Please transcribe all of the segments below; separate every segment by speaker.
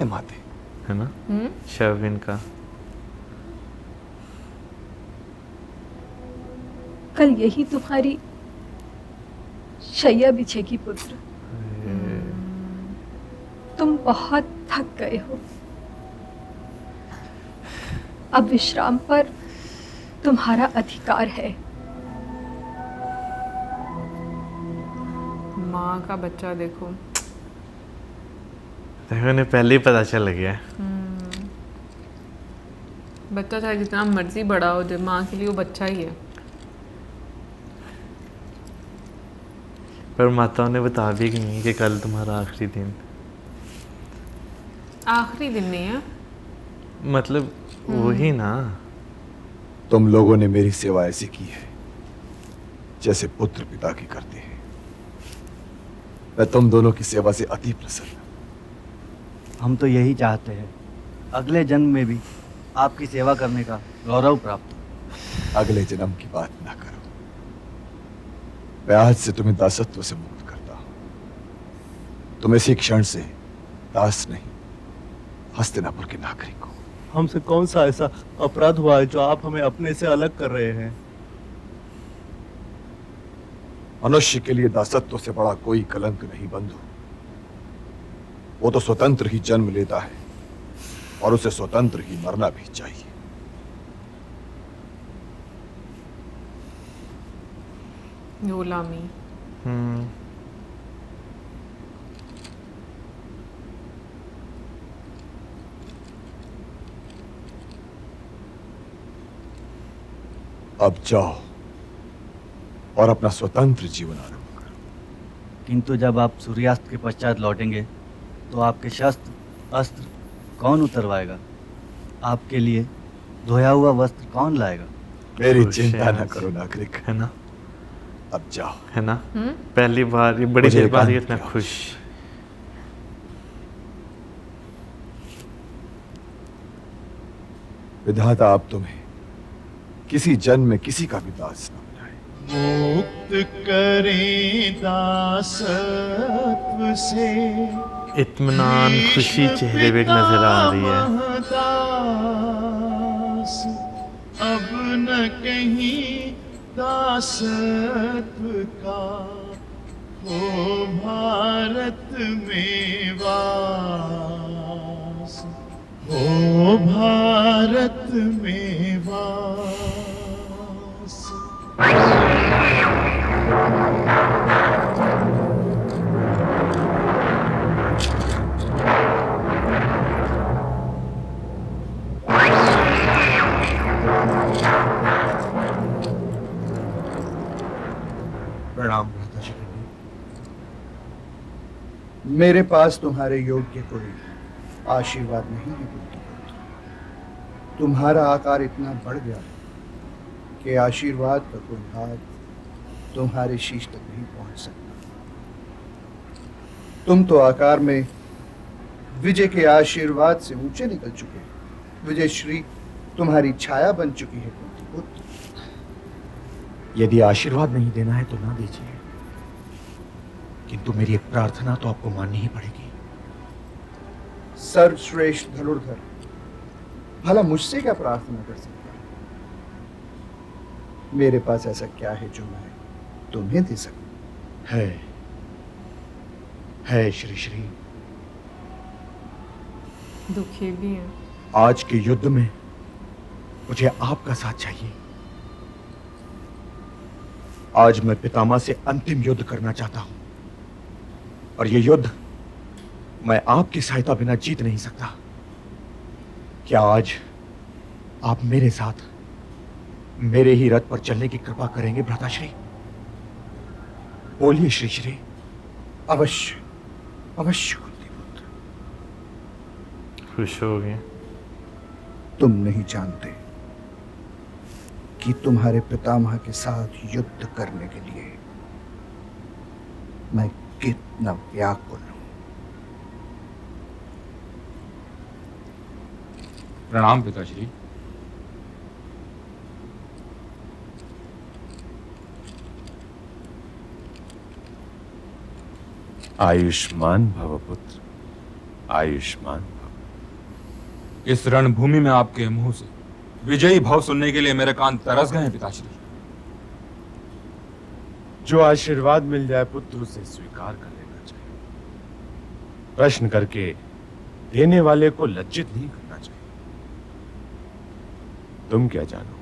Speaker 1: माते
Speaker 2: है ना। शव इनका।
Speaker 3: कल यही तुम्हारी शैया बिछेगी पुत्र। तुम बहुत थक गए हो। अब विश्राम पर तुम्हारा अधिकार है।
Speaker 4: माँ का बच्चा देखो।
Speaker 2: देखो उन्हें पहले ही पता चल गया।
Speaker 4: बच्चा चाहे जितना मर्जी बड़ा हो, जो माँ के लिए वो बच्चा ही है।
Speaker 2: पर माताओं ने बता भी नहीं कि कल तुम्हारा आखिरी दिन।
Speaker 4: आखिरी दिन नहीं है।
Speaker 2: मतलब वही ना।
Speaker 1: तुम लोगों ने मेरी सेवा ऐसी की है जैसे पुत्र पिता की करते हैं। मैं तुम दोनों की सेवा से अति प्रसन्न हूं।
Speaker 5: हम तो यही चाहते हैं अगले जन्म में भी आपकी सेवा करने का गौरव प्राप्त हो।
Speaker 1: अगले जन्म की बात ना करो। मैं आज से तुम्हें दासत्व से मुक्त करता हूं। तुम इसी क्षण से दास नहीं, हस्तिनापुर के नागरिक हो।
Speaker 5: हमसे कौन सा ऐसा अपराध हुआ है जो आप हमें अपने से अलग कर रहे हैं?
Speaker 1: मनुष्य के लिए दासत्व से बड़ा कोई कलंक नहीं बंधु। वो तो स्वतंत्र ही जन्म लेता है और उसे स्वतंत्र ही मरना भी चाहिए।
Speaker 4: गुलामी।
Speaker 1: अब जाओ और अपना स्वतंत्र जीवन आरंभ करो।
Speaker 5: किंतु जब आप सूर्यास्त के पश्चात लौटेंगे तो आपके शस्त्र अस्त्र कौन उतरवाएगा? आपके लिए धोया हुआ वस्त्र कौन लाएगा?
Speaker 1: मेरी चिंता न करो नागरिक।
Speaker 2: है ना।
Speaker 1: अब जाओ।
Speaker 2: है ना। पहली बार, ये बड़ी
Speaker 1: मुझे
Speaker 2: देर बाद ये
Speaker 1: एकांत
Speaker 2: इतना
Speaker 1: की
Speaker 2: खुश।
Speaker 1: विधाता आप तुम्हें किसी जन्म में किसी का भी दास न बनाए।
Speaker 6: मुक्त करे दासत्व से
Speaker 2: इत्मीनान खुशी चेहरे पे नजर आ रही है।
Speaker 6: दास अब न कहीं दासत्व का हो भारत में वास, हो भारत में वास।
Speaker 7: प्रणाम भ्राताश्री। मेरे पास तुम्हारे योग्य कोई आशीर्वाद नहीं है पुत्र। तुम्हारा आकार इतना बढ़ गया है कि आशीर्वाद का कोई हाथ तुम्हारे शीश तक नहीं पहुंच सकता। तुम तो आकार में विजय के आशीर्वाद से ऊंचे निकल चुके हो। विजय श्री तुम्हारी छाया बन चुकी है पुत्र।
Speaker 8: यदि आशीर्वाद नहीं देना है तो ना दीजिए, किंतु मेरी एक प्रार्थना तो आपको माननी ही पड़ेगी।
Speaker 7: सर्वश्रेष्ठ धनुर्धर, भला मुझसे क्या प्रार्थना कर सकता है? मेरे पास ऐसा क्या है जो मैं तुम्हें दे सकूं?
Speaker 8: है श्री श्री।
Speaker 4: दुखी भी है।
Speaker 8: आज के युद्ध में मुझे आपका साथ चाहिए। आज मैं पितामह से अंतिम युद्ध करना चाहता हूं, और यह युद्ध मैं आपकी सहायता बिना जीत नहीं सकता। क्या आज आप मेरे साथ मेरे ही रथ पर चलने की कृपा करेंगे भ्राताश्री? बोलिए श्री श्री।
Speaker 7: अवश्य अवश्य कुंतीपुत्र।
Speaker 2: खुश हो गए।
Speaker 7: तुम नहीं जानते कि तुम्हारे पितामह के साथ युद्ध करने के लिए मैं कितना व्याकुल हूं।
Speaker 9: प्रणाम पिताश्री।
Speaker 1: आयुष्मान भव पुत्र, आयुष्मान भव।
Speaker 9: इस रणभूमि में आपके मुंह से विजयी भाव सुनने के लिए मेरे कान तरस गए हैं पिताश्री।
Speaker 10: जो आशीर्वाद मिल जाए पुत्र उसे स्वीकार कर लेना चाहिए। प्रश्न करके देने वाले को लज्जित नहीं करना चाहिए। तुम क्या जानो,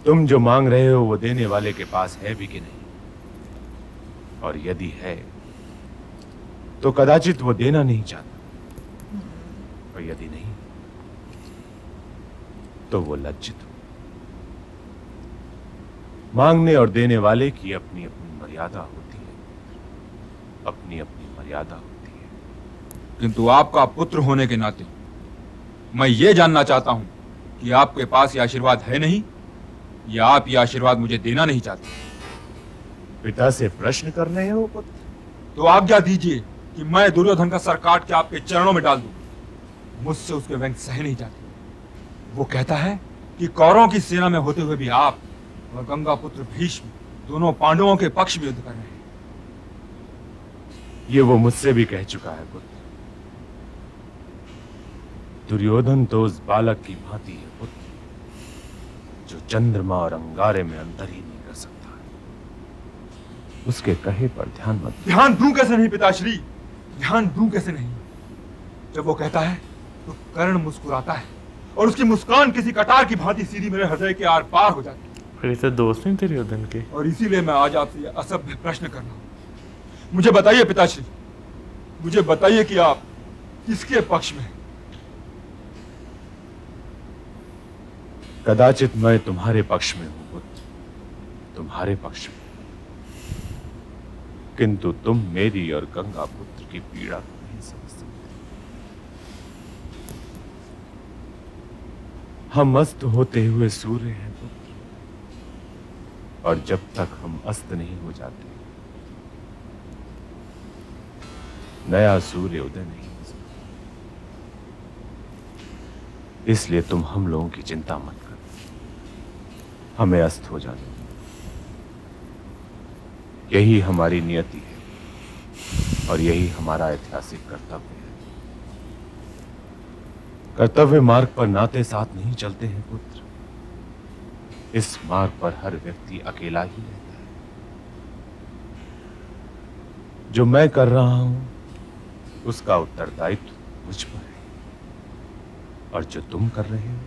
Speaker 10: तुम जो मांग रहे हो वो देने वाले के पास है भी कि नहीं, और यदि है तो कदाचित वो देना नहीं चाहता, और यदि नहीं तो वो लज्जित हो। मांगने और देने वाले की अपनी अपनी मर्यादा होती है, अपनी अपनी मर्यादा होती है।
Speaker 9: किंतु आपका पुत्र होने के नाते मैं ये जानना चाहता हूं कि आपके पास ये आशीर्वाद है नहीं, या आप ये आशीर्वाद मुझे देना नहीं चाहते।
Speaker 10: पिता से प्रश्न कर रहे हो पुत्र?
Speaker 9: तो आज्ञा दीजिए कि मैं दुर्योधन का सर काट के आपके चरणों में डाल दूं। मुझसे उसके व्यंग सह नहीं जाते। वो कहता है कि कौरवों की सेना में होते हुए भी आप और गंगा पुत्र भीष्म दोनों पांडवों के पक्ष में युद्ध कर रहे हैं।
Speaker 10: ये वो मुझसे भी कह चुका है पुत्र। दुर्योधन तो उस बालक की भांति है पुत्र, जो चंद्रमा और अंगारे में अंतर ही नहीं कर सकता है। उसके कहे पर ध्यान मत दो।
Speaker 9: ध्यान दूं कैसे नहीं पिताश्री, ध्यान दूं कैसे नहीं। जब वो कहता है तो कर्ण मुस्कुराता है और उसकी मुस्कान किसी कटार की भांति सीधी मेरे हृदय के आर पार हो जाती है।
Speaker 2: फिर इसे दोस्त नहीं दुर्योधन के?
Speaker 9: और इसीलिए मैं आज आपसे ये असभ्य प्रश्न कर रहा हूं। मुझे बताइए पिताश्री, मुझे बताइए कि आप किसके पक्ष में हैं?
Speaker 10: कदाचित मैं तुम्हारे पक्ष में हूं पुत्र, तुम्हारे पक्ष में, किंतु तुम मेरी और गंगा पुत्र की पीड़ा को नहीं समझ सकते। हम अस्त होते हुए सूर्य हैं पुत्र, और जब तक हम अस्त नहीं हो जाते नया सूर्य उदय नहीं हो सकता। इसलिए तुम हम लोगों की चिंता मत करो, हमें अस्त हो जाने दो। यही हमारी नियति है और यही हमारा ऐतिहासिक कर्तव्य है। कर्तव्य मार्ग पर नाते साथ नहीं चलते हैं पुत्र। इस मार्ग पर हर व्यक्ति अकेला ही रहता है। जो मैं कर रहा हूं उसका उत्तरदायित्व मुझ पर है, और जो तुम कर रहे हो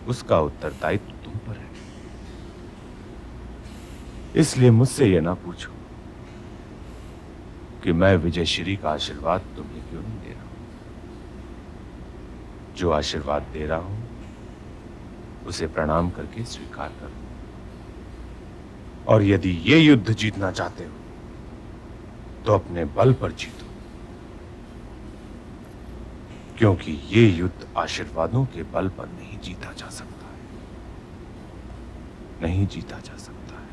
Speaker 10: उसका उत्तरदायित्व तुम पर है। इसलिए मुझसे यह ना पूछो कि मैं विजयश्री का आशीर्वाद तुम्हें क्यों नहीं दे रहा हूं। जो आशीर्वाद दे रहा हूं उसे प्रणाम करके स्वीकार करो, और यदि ये युद्ध जीतना चाहते हो तो अपने बल पर जीतो, क्योंकि ये युद्ध आशीर्वादों के बल पर नहीं जीता जा सकता है, नहीं जीता जा सकता है।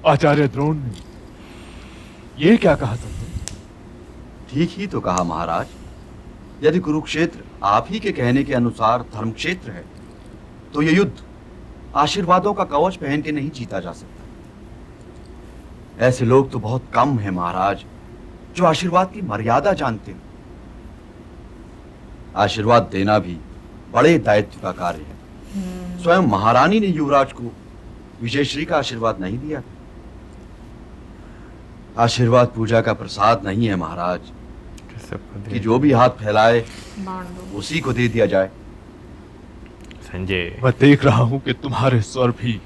Speaker 10: आचार्य द्रोण ने ये क्या कहा संजय?
Speaker 5: ठीक ही तो कहा महाराज। यदि कुरुक्षेत्र आप ही के कहने के अनुसार धर्म क्षेत्र है तो यह युद्ध आशीर्वादों का कवच पहन के नहीं जीता जा सकता। ऐसे लोग तो बहुत कम हैं महाराज जो आशीर्वाद की मर्यादा जानते हैं। आशीर्वाद देना भी बड़े दायित्व का कार्य है। स्वयं महारानी ने युवराज को विजयश्री का आशीर्वाद नहीं दिया। आशीर्वाद पूजा का प्रसाद नहीं है महाराज कि जो भी हाथ फैलाए
Speaker 4: बांट दो।
Speaker 5: उसी को दे दिया जाए।
Speaker 2: संजय,
Speaker 10: मैं देख रहा हूं कि तुम्हारे स्वर भी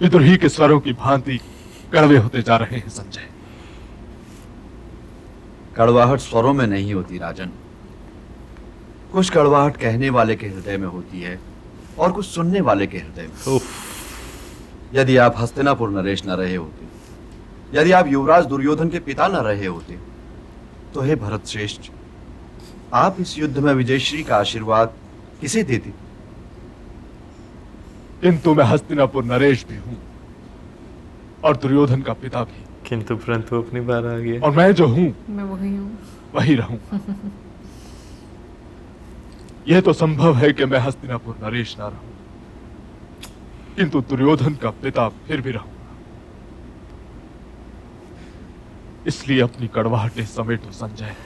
Speaker 10: विद्रोही के स्वरों की भांति कड़वे होते जा रहे हैं संजय।
Speaker 5: कड़वाहट स्वरों में नहीं होती राजन, कुछ कड़वाहट कहने वाले के हृदय में होती है और कुछ सुनने वाले के हृदय में। यदि आप हस्तिनापुर नरेश न रहे होते, यदि आप युवराज दुर्योधन के पिता न रहे होते, तो हे भरत श्रेष्ठ, आप इस युद्ध में विजयश्री का आशीर्वाद किसे देते?
Speaker 10: किंतु मैं हस्तिनापुर नरेश भी हूं और दुर्योधन का पिता भी,
Speaker 2: किंतु परंतु अपनी बार आ गया।
Speaker 10: और मैं जो हूं
Speaker 4: मैं वही हूँ।
Speaker 10: वही रहूंगा। यह तो संभव है कि मैं हस्तिनापुर नरेश ना रहूं, किंतु दुर्योधन का पिता फिर भी रहूंगा। इसलिए अपनी कड़वाहटें समेटो संजय।